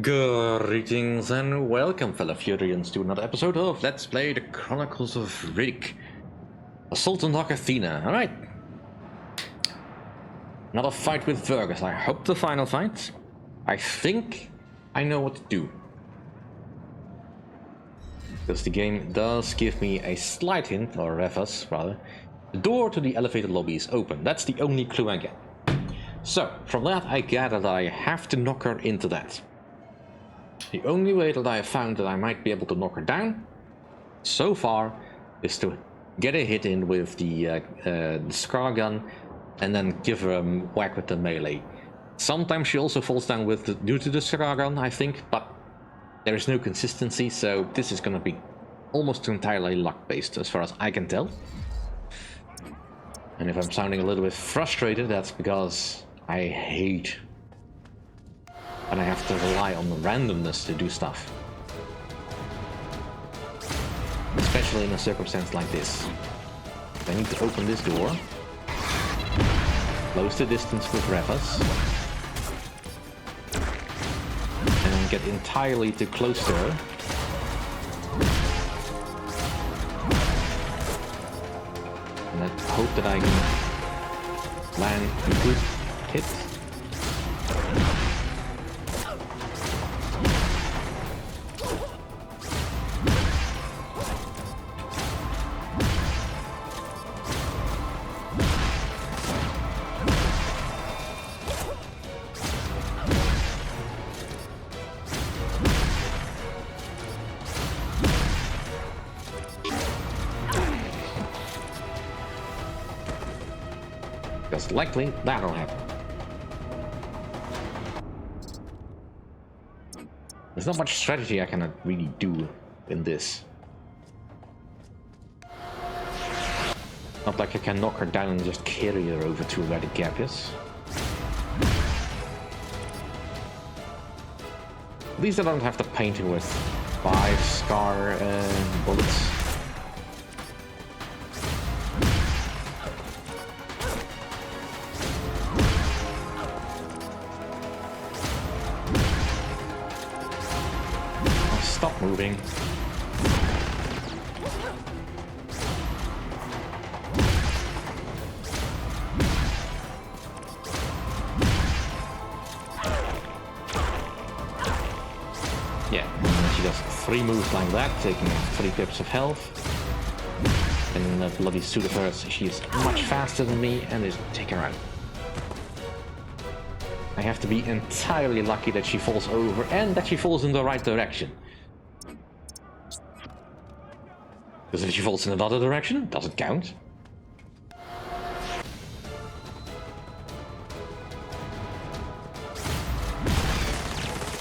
Greetings and welcome, fellow Furians, to another episode of Let's Play the Chronicles of Riddick. Assault on Dark Athena, alright. Another fight with Fergus, I hope the final fight. I think I know what to do. Because the game does give me a slight hint, or reverse rather. The door to the elevator lobby is open, that's the only clue I get. So, from that I gather that I have to knock her into that. The only way that I have found that I might be able to knock her down, so far, is to get a hit in with the scar gun and then give her a whack with the melee. Sometimes she also falls down due to the scar gun, I think, but there is no consistency, so this is going to be almost entirely luck-based as far as I can tell. And if I'm sounding a little bit frustrated, that's because I hate and I have to rely on the randomness to do stuff. Especially in a circumstance like this. I need to open this door. Close the distance with Revas. And then get entirely too close to her. And I hope that I can land a good hit. Because likely that'll happen. There's not much strategy I can really do in this. Not like I can knock her down and just carry her over to where the gap is. At least I don't have to paint her with 5 scar bullets. Stop moving. Yeah, and she does 3 moves like that, taking 3 pips of health. And in that bloody suit of hers, she is much faster than me and is taking her out. I have to be entirely lucky that she falls over and that she falls in the right direction. Because if she falls in another direction, it doesn't count.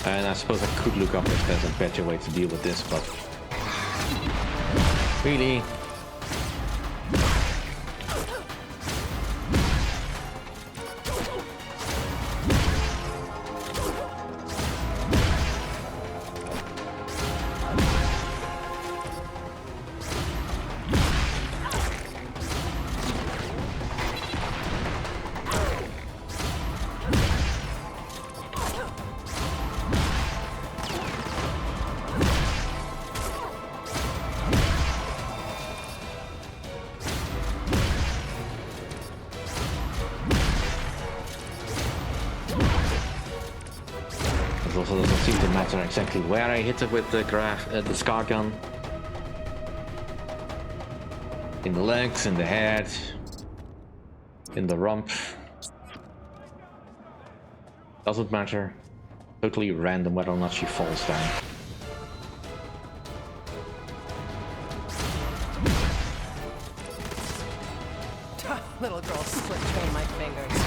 And I suppose I could look up if there's a better way to deal with this, but really, it also doesn't seem to matter exactly where I hit it with the scar gun. In the legs, in the head, in the rump. Doesn't matter. Totally random whether or not she falls down. Little girl slipped between my fingers.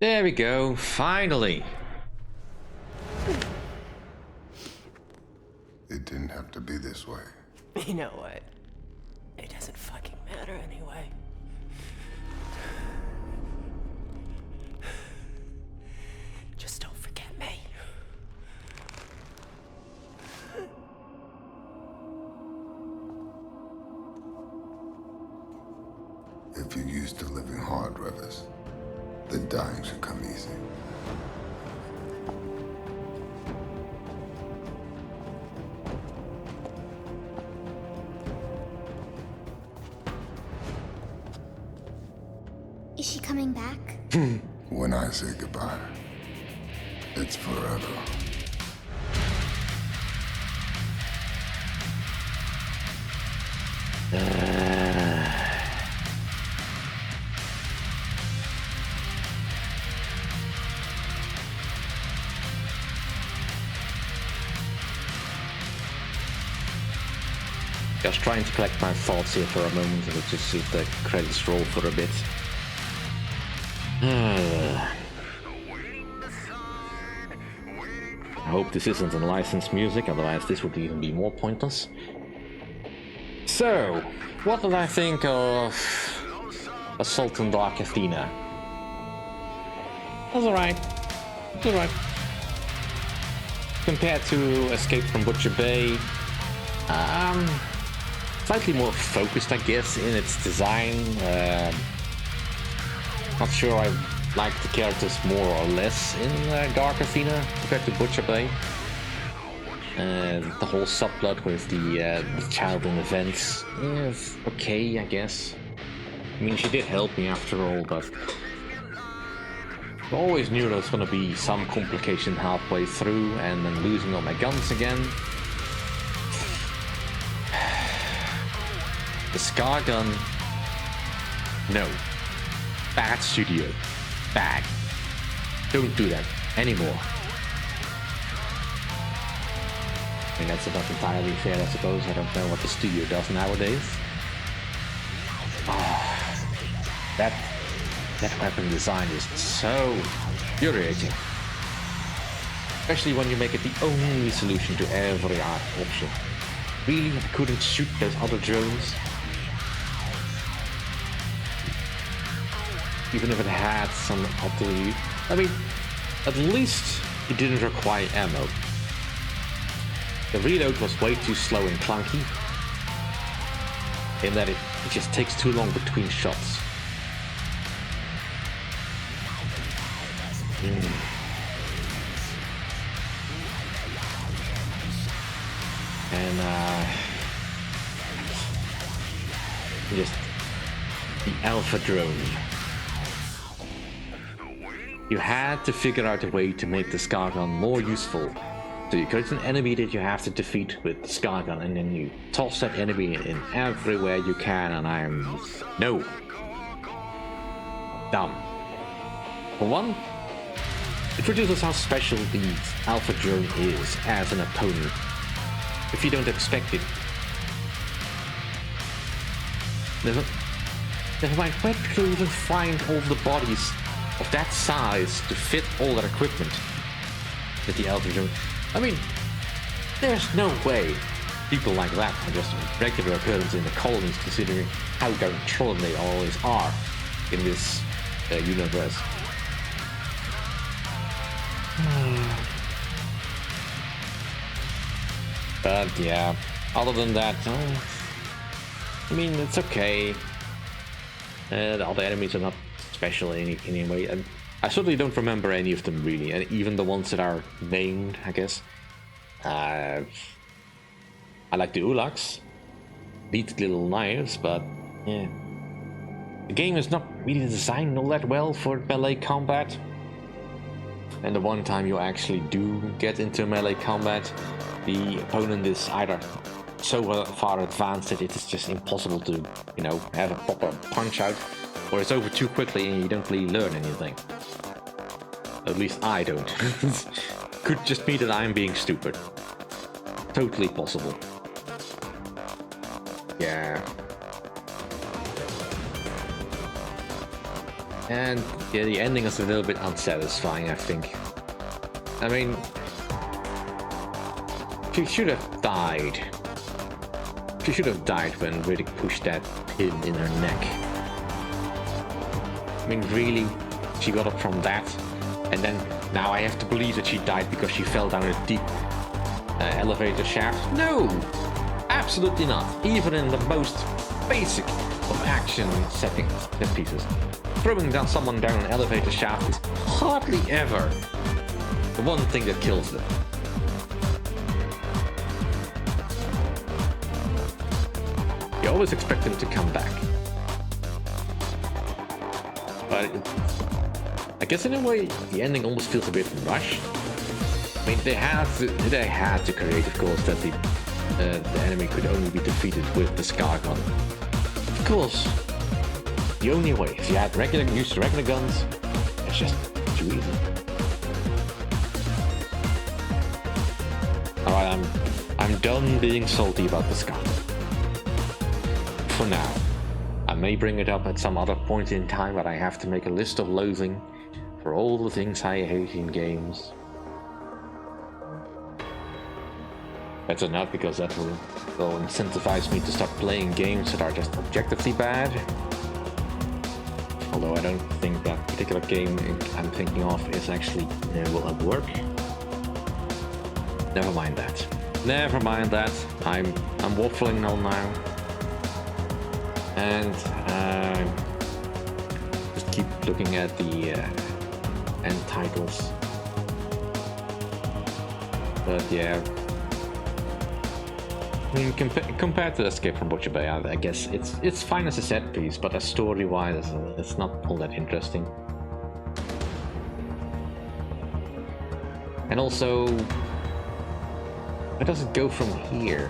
There we go, finally. It didn't have to be this way. You know what? It doesn't fucking matter anyway. Just don't forget me. If you're used to living hard, Revis, then dying should come easy. Is she coming back? When I say goodbye, it's forever. Just trying to collect my thoughts here for a moment and just see if the credits roll for a bit. I hope this isn't unlicensed music, otherwise this would even be more pointless. So, what did I think of Assault on Dark Athena? That's alright. It's alright. Compared to Escape from Butcher Bay, slightly more focused, I guess, in its design. Not sure I like the characters more or less in Dark Athena compared to Butcher Bay. The whole subplot with the child in events is okay, I guess. I mean, she did help me after all, but I always knew there was going to be some complication halfway through and then losing all my guns again. The Scar gun, no. Bad studio. Bad. Don't do that anymore. I mean, that's not entirely fair, I suppose. I don't know what the studio does nowadays. That weapon design is so infuriating. Especially when you make it the only solution to every option. Really, I couldn't shoot those other drones? Even if it had some utterly... I mean, at least it didn't require ammo. The reload was way too slow and clunky, in that it just takes too long between shots. And just the Alpha drone. You had to figure out a way to make the Scar gun more useful. So you create an enemy that you have to defeat with the Scar gun, and then you toss that enemy in everywhere you can, and I'm... No. Dumb. For one, it reduces how special the Alpha drone is as an opponent, if you don't expect it. Never mind, where do you even find all the bodies of that size to fit all that equipment that the Alpha drone... I mean, there's no way people like that are just a regular occurrence in the colonies, considering how downtrodden they always are in this universe. But yeah, other than that, I mean, it's okay. The other enemies are not special in any way, and I certainly don't remember any of them really, and even the ones that are named, I guess. I like the Ulaks, neat little knives, but yeah. The game is not really designed all that well for melee combat. And the one time you actually do get into melee combat, the opponent is either so far advanced that it is just impossible to, you know, have a proper punch out, or it's over too quickly and you don't really learn anything. At least I don't. Could just be that I'm being stupid. Totally possible. Yeah. And yeah, the ending is a little bit unsatisfying, I think. I mean, she should have died. She should have died when Riddick pushed that pin in her neck. I mean, really? She got up from that, and then now I have to believe that she died because she fell down a deep elevator shaft? No! Absolutely not. Even in the most basic of action set pieces. Throwing down someone down an elevator shaft is hardly ever the one thing that kills them. You always expect them to come back. But I guess in a way, the ending almost feels a bit rushed. I mean, they had to create, of course, that the enemy could only be defeated with the Scar gun. Of course, the only way. If you had used regular guns, it's just too easy. Alright, I'm done being salty about the Scar. For now. I may bring it up at some other point in time, but I have to make a list of loathing for all the things I hate in games. Better not, because that will incentivize me to start playing games that are just objectively bad. Although I don't think that particular game I'm thinking of is actually will at work. Never mind that. Never mind that. I'm waffling on now. And just keep looking at the end titles. But yeah, I mean, compared to Escape from Butcher Bay, I guess it's fine as a set piece, but as story-wise, it's not all that interesting. And also, where does it go from here?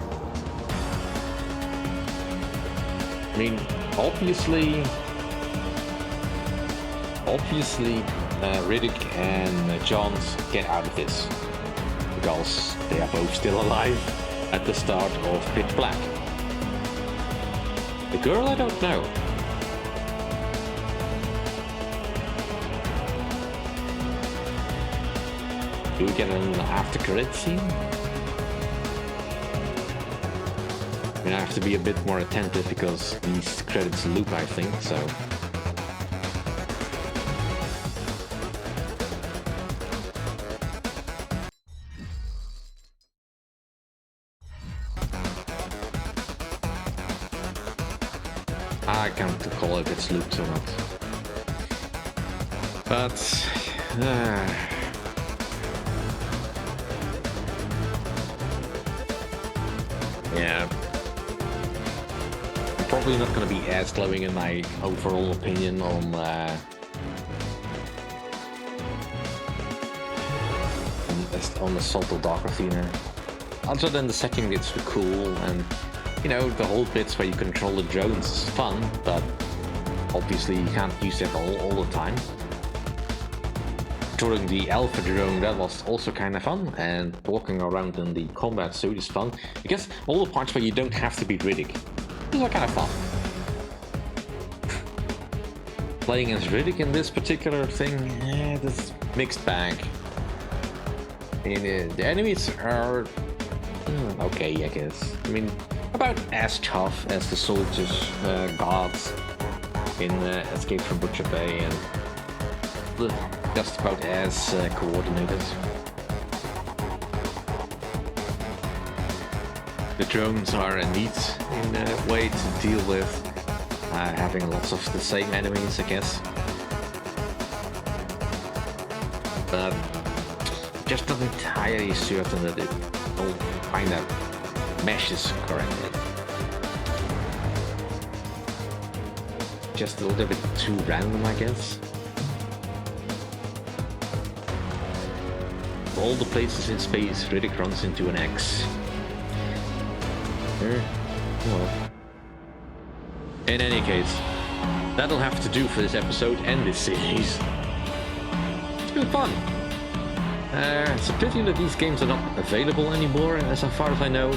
I mean, obviously, Riddick and Johns get out of this because they are both still alive at the start of Pitch Black. The girl, I don't know. Do we get an after credit scene? I mean, I have to be a bit more attentive because these credits loop, I think, so... I can't recall if it's looped or not. But... yeah. Probably not going to be as glowing in my overall opinion on the Assault of Dark Athena. Other than the second bits were cool, and you know, the whole bits where you control the drones is fun, but obviously you can't use that all the time. Controlling the Alpha drone, that was also kind of fun, and walking around in the combat suit is fun. I guess all the parts where you don't have to beat Riddick, those are kind of fun. Playing as Riddick in this particular thing, this mixed bag. I mean, the enemies are okay, I guess. I mean, about as tough as the soldiers, guards in Escape from Butcher Bay, and just about as coordinated. The drones are a neat way to deal with having lots of the same enemies, I guess. But just not entirely certain that it all kind of meshes correctly. Just a little bit too random, I guess. All the places in space, Riddick runs into an X. Well. In any case, that'll have to do for this episode and this series. It's been fun. It's a pity that these games are not available anymore, as far as I know.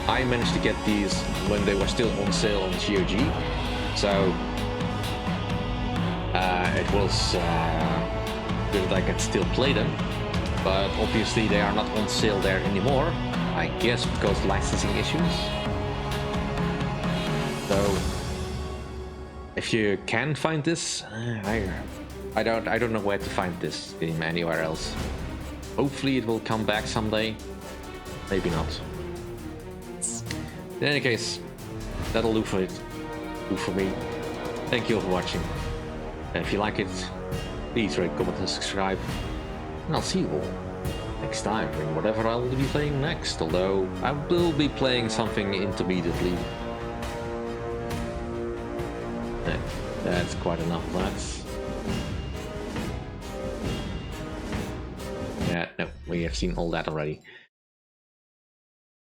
I managed to get these when they were still on sale on GOG, so it was good that I can still play them, but obviously they are not on sale there anymore. I guess because licensing issues. So if you can find this, I don't know where to find this game anywhere else. Hopefully it will come back someday. Maybe not. In any case, that'll do for it. Do for me. Thank you all for watching. And if you like it, please rate, comment, and subscribe. And I'll see you all next time in whatever I will be playing next. Although I will be playing something intermediately. That's quite enough of that. Yeah, no, we have seen all that already.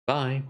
Bye.